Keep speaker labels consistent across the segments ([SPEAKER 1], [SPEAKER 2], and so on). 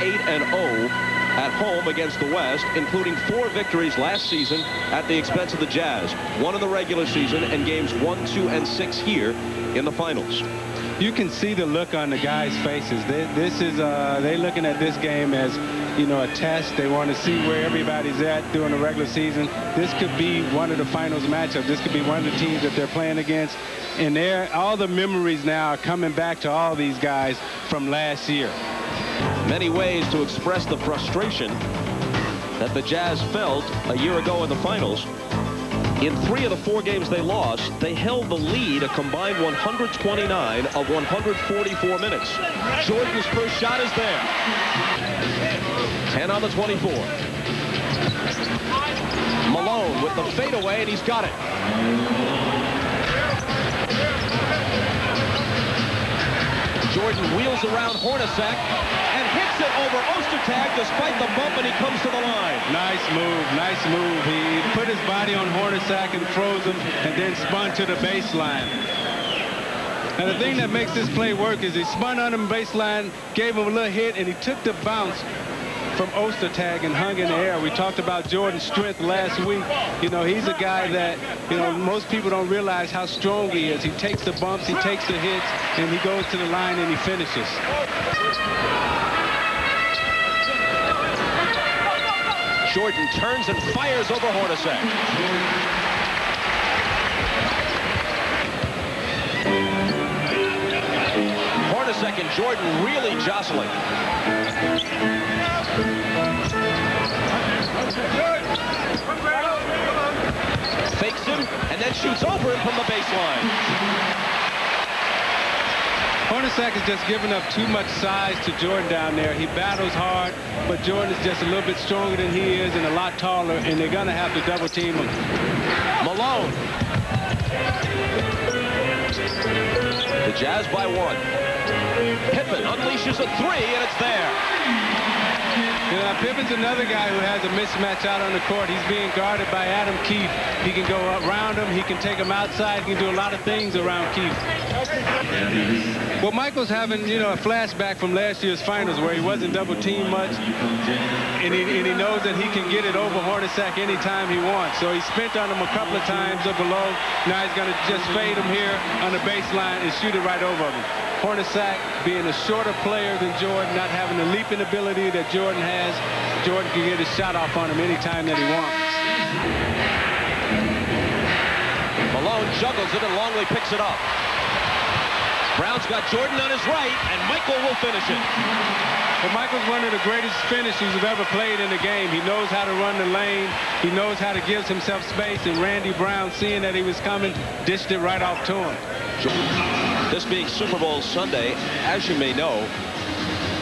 [SPEAKER 1] 8-0 at home against the West, including 4 victories last season at the expense of the Jazz. 1 in the regular season and games 1, 2, and 6 here in the finals.
[SPEAKER 2] You can see the look on the guys' faces. They're looking at this game as, you know, a test. They want to see where everybody's at during the regular season. This could be one of the finals matchups. This could be one of the teams that they're playing against. And all the memories now are coming back to all these guys from last year.
[SPEAKER 1] Many ways to express the frustration that the Jazz felt a year ago in the finals. In 3 of the 4 games they lost, they held the lead a combined 129 of 144 minutes. Jordan's first shot is there. 10 on the 24. Malone with the fadeaway, and he's got it. Jordan wheels around Hornacek and hits it over Ostertag despite the bump, and he comes to the line.
[SPEAKER 2] Nice move, nice move. He put his body on Hornacek and froze him and then spun to the baseline. And the thing that makes this play work is he spun on him baseline, gave him a little hit, and he took the bounce from Ostertag and hung in the air. We talked about Jordan's strength last week. You know, he's a guy that, you know, most people don't realize how strong he is. He takes the bumps, he takes the hits, and he goes to the line and he finishes.
[SPEAKER 1] Jordan turns and fires over Hornacek. Hornacek and Jordan really jostling. Fakes him and then shoots over him from the baseline.
[SPEAKER 2] Hornacek is just giving up too much size to Jordan down there. He battles hard, but Jordan is just a little bit stronger than he is and a lot taller, and they're going to have to double team him.
[SPEAKER 1] Malone. The Jazz by 1. Pippen unleashes a 3, and it's there.
[SPEAKER 2] You know, Pippen's another guy who has a mismatch out on the court. He's being guarded by Adam Keefe. He can go around him. He can take him outside. He can do a lot of things around Keefe. Well, Michael's having, you know, a flashback from last year's finals where he wasn't double-teamed much. And he knows that he can get it over Hornacek anytime he wants. So he spent on him a couple of times or below. Now he's going to just fade him here on the baseline and shoot it right over him. Hornacek being a shorter player than Jordan, not having the leaping ability that Jordan has. Jordan can get his shot off on him anytime that he wants.
[SPEAKER 1] Malone juggles it and Longley picks it up. Brown's got Jordan on his right, and Michael will finish it.
[SPEAKER 2] But Michael's one of the greatest finishers who've ever played in the game. He knows how to run the lane. He knows how to give himself space, and Randy Brown, seeing that he was coming, dished it right off to him.
[SPEAKER 1] This being Super Bowl Sunday, as you may know,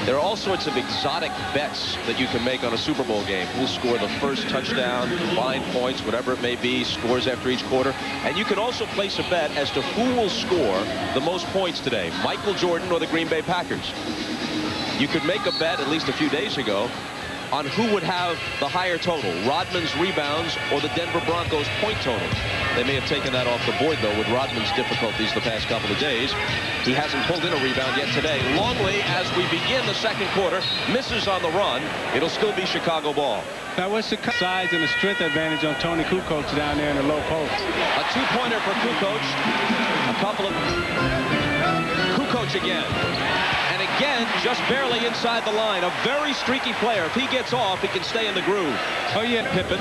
[SPEAKER 1] there are all sorts of exotic bets that you can make on a Super Bowl game. Who'll score the first touchdown, combined points, whatever it may be, scores after each quarter. And you can also place a bet as to who will score the most points today, Michael Jordan or the Green Bay Packers. You could make a bet, at least a few days ago, on who would have the higher total, Rodman's rebounds or the Denver Broncos point total. They may have taken that off the board, though, with Rodman's difficulties the past couple of days. He hasn't pulled in a rebound yet today. Longley, as we begin the second quarter, misses on the run. It'll still be Chicago ball.
[SPEAKER 2] Now, what's the size and the strength advantage on Tony Kukoc down there in the low post?
[SPEAKER 1] A two-pointer for Kukoc. A couple of... Kukoc again. And again, just barely inside the line. A very streaky player. If he gets off, he can stay in the groove.
[SPEAKER 2] Oh, yeah.
[SPEAKER 1] Pippen.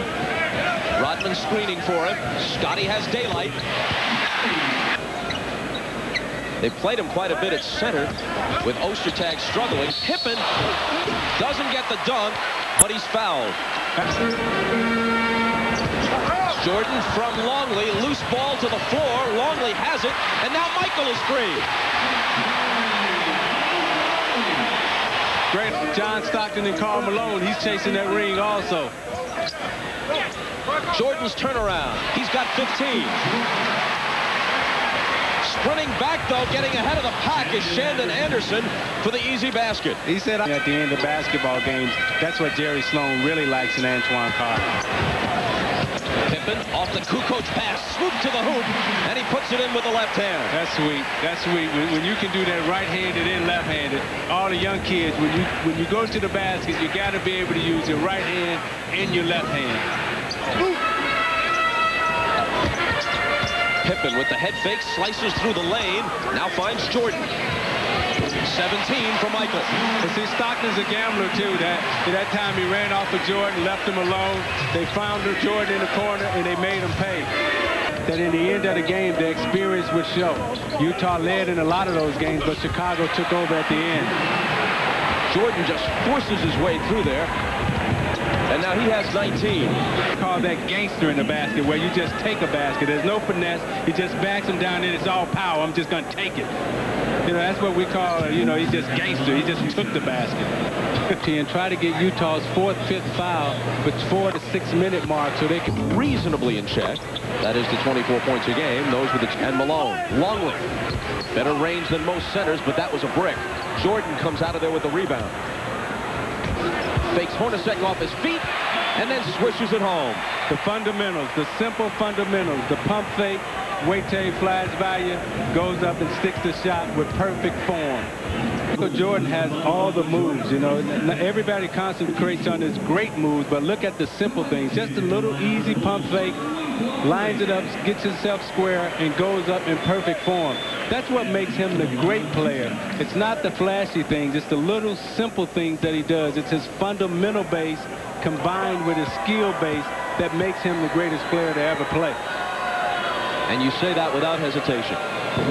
[SPEAKER 1] Rodman screening for him. Scotty has daylight. They played him quite a bit at center with Ostertag struggling. Pippen doesn't get the dunk, but he's fouled. Jordan from Longley. Loose ball to the floor. Longley has it, and now Michael is free.
[SPEAKER 2] Great. John Stockton and Karl Malone. He's chasing that ring also.
[SPEAKER 1] Jordan's turnaround. He's got 15. Sprinting back, though, getting ahead of the pack is Shandon Anderson for the easy basket.
[SPEAKER 2] He said at the end of basketball games, that's what Jerry Sloan really likes in Antoine Carter.
[SPEAKER 1] Pippen off the Kukoc pass, swoop to the hoop, and he puts it in with the left hand.
[SPEAKER 2] That's sweet. That's sweet. When you can do that right-handed and left-handed, all the young kids, when you go to the basket, you got to be able to use your right hand and your left hand. Boop.
[SPEAKER 1] Pippen with the head fake, slices through the lane, now finds Jordan. 17 for Michael.
[SPEAKER 2] But see, Stockton's a gambler, too. That time he ran off of Jordan, left him alone. They found Jordan in the corner, and they made him pay. That in the end of the game, the experience would show. Utah led in a lot of those games, but Chicago took over at the end.
[SPEAKER 1] Jordan just forces his way through there. And now he has 19.
[SPEAKER 2] Call that gangster in the basket, where you just take a basket. There's no finesse. He just backs him down, and it's all power. I'm just going to take it. You know, that's what we call, he's just gangster. He just took the basket. And try to get Utah's 4th, 5th foul before the 6-minute mark so they can
[SPEAKER 1] reasonably in check. That is the 24 points a game. Those were and Malone. Long range. Better range than most centers, but that was a brick. Jordan comes out of there with the rebound. Fakes Hornacek off his feet and then swishes it home.
[SPEAKER 2] The fundamentals, the simple fundamentals, the pump fake, wait till he flies by you, goes up and sticks the shot with perfect form. Michael Jordan has all the moves, Everybody concentrates on his great moves, but look at the simple things. Just a little easy pump fake, lines it up, gets himself square, and goes up in perfect form. That's what makes him the great player. It's not the flashy things. It's the little simple things that he does. It's his fundamental base combined with his skill base that makes him the greatest player to ever play.
[SPEAKER 1] And you say that without hesitation.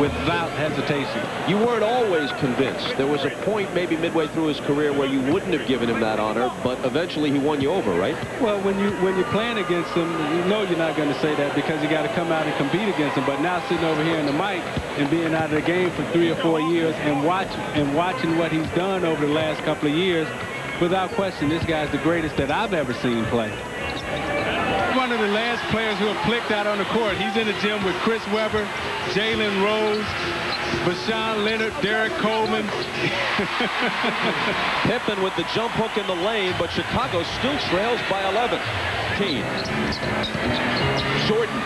[SPEAKER 2] Without hesitation.
[SPEAKER 1] You weren't always convinced. There was a point maybe midway through his career where you wouldn't have given him that honor, but eventually he won you over, right?
[SPEAKER 2] Well, when you're playing against him, you're not going to say that because you got to come out and compete against him. But now sitting over here in the mic and being out of the game for 3 or 4 years and watching what he's done over the last couple of years, without question, this guy's the greatest that I've ever seen play. One of the last players who have clicked out on the court. He's in the gym with Chris Webber, Jalen Rose, Bashan Leonard, Derek Coleman.
[SPEAKER 1] Pippen with the jump hook in the lane, but Chicago still trails by 11. Jordan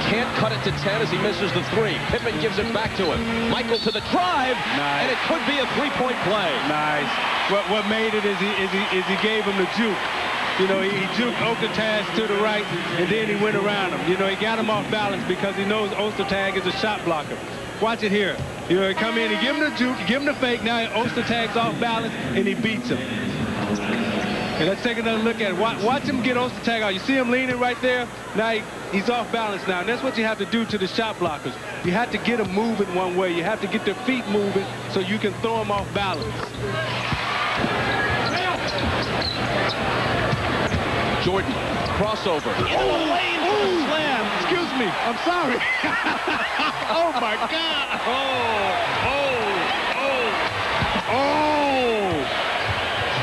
[SPEAKER 1] can't cut it to 10 as he misses the 3. Pippen gives it back to him. Michael to the drive, and it could be a 3-point play.
[SPEAKER 2] Nice. What made it is he gave him the juke. He juked Ostertag to the right, and then he went around him. He got him off balance because he knows Ostertag is a shot blocker. Watch it here. He come in, he give him the juke, give him the fake. Now Ostertag's off balance, and he beats him. Okay, let's take another look at it. Watch him get Ostertag out. You see him leaning right there? Now he's off balance now, and that's what you have to do to the shot blockers. You have to get them moving one way. You have to get their feet moving so you can throw them off balance.
[SPEAKER 1] Jordan, crossover. Into the lane for the slam.
[SPEAKER 2] Excuse me. I'm sorry. Oh, my God. Oh.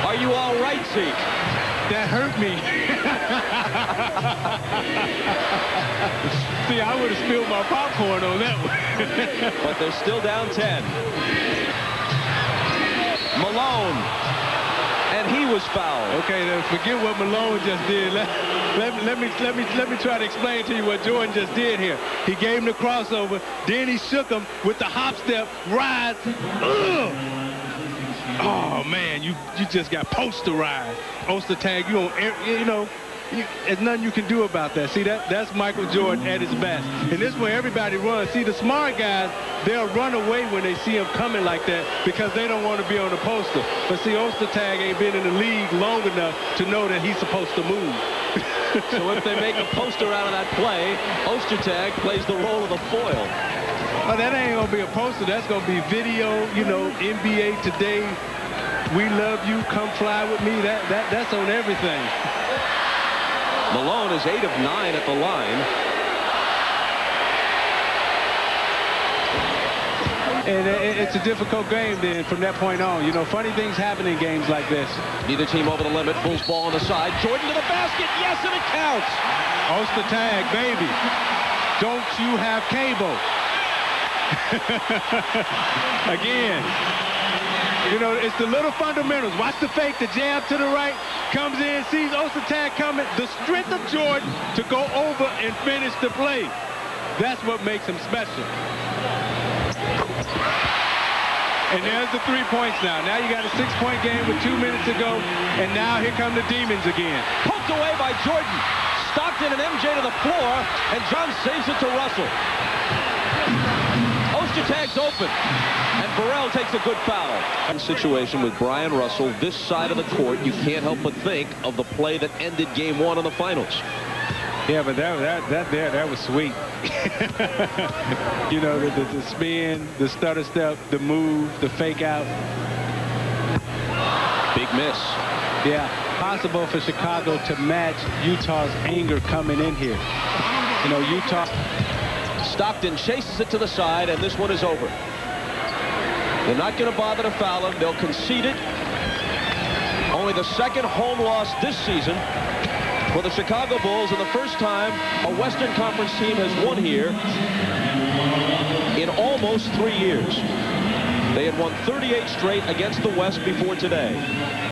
[SPEAKER 1] Are you all right, Zeke?
[SPEAKER 2] That hurt me. See, I would have spilled my popcorn on that one.
[SPEAKER 1] But they're still down 10. Malone. And he was fouled.
[SPEAKER 2] Okay, then forget what Malone just did. Let me try to explain to you what Jordan just did here. He gave him the crossover, then he shook him with the hop step, rise. Ugh. Oh man, you just got posterized. Ostertag, there's nothing you can do about that. See, that's Michael Jordan at his best. And this is where everybody runs. See, the smart guys, they'll run away when they see him coming like that because they don't want to be on the poster. But see, Ostertag ain't been in the league long enough to know that he's supposed to move.
[SPEAKER 1] So if they make a poster out of that play, Ostertag plays the role of the foil.
[SPEAKER 2] Oh, that ain't going to be a poster. That's going to be video, NBA Today. We love you. Come fly with me. That's on everything.
[SPEAKER 1] Malone is 8 of 9 at the line.
[SPEAKER 2] And it's a difficult game then from that point on. Funny things happen in games like this.
[SPEAKER 1] Neither team over the limit. Bulls ball on the side. Jordan to the basket. Yes, and it counts.
[SPEAKER 2] Ostertag, baby. Don't you have cable? Again. You know, it's the little fundamentals. Watch the fake, the jab to the right, comes in, sees Ostertag coming. The strength of Jordan to go over and finish the play. That's what makes him special. And there's the 3 points now. Now you got a 6-point game with 2 minutes to go, and now here come the demons again.
[SPEAKER 1] Poked away by Jordan. Stockton and MJ to the floor, and John saves it to Russell. Ostertag's open, and Burrell takes a good foul. Situation with Brian Russell, this side of the court, you can't help but think of the play that ended Game 1 in the finals.
[SPEAKER 2] Yeah, but that was sweet. You know, the spin, the stutter step, the move, the fake out.
[SPEAKER 1] Big miss.
[SPEAKER 2] Yeah, possible for Chicago to match Utah's anger coming in here. You know, Utah.
[SPEAKER 1] Stockton chases it to the side, and this one is over. They're not going to bother to foul him. They'll concede it. Only the second home loss this season for the Chicago Bulls, and the first time a Western Conference team has won here in almost 3 years. They had won 38 straight against the West before today.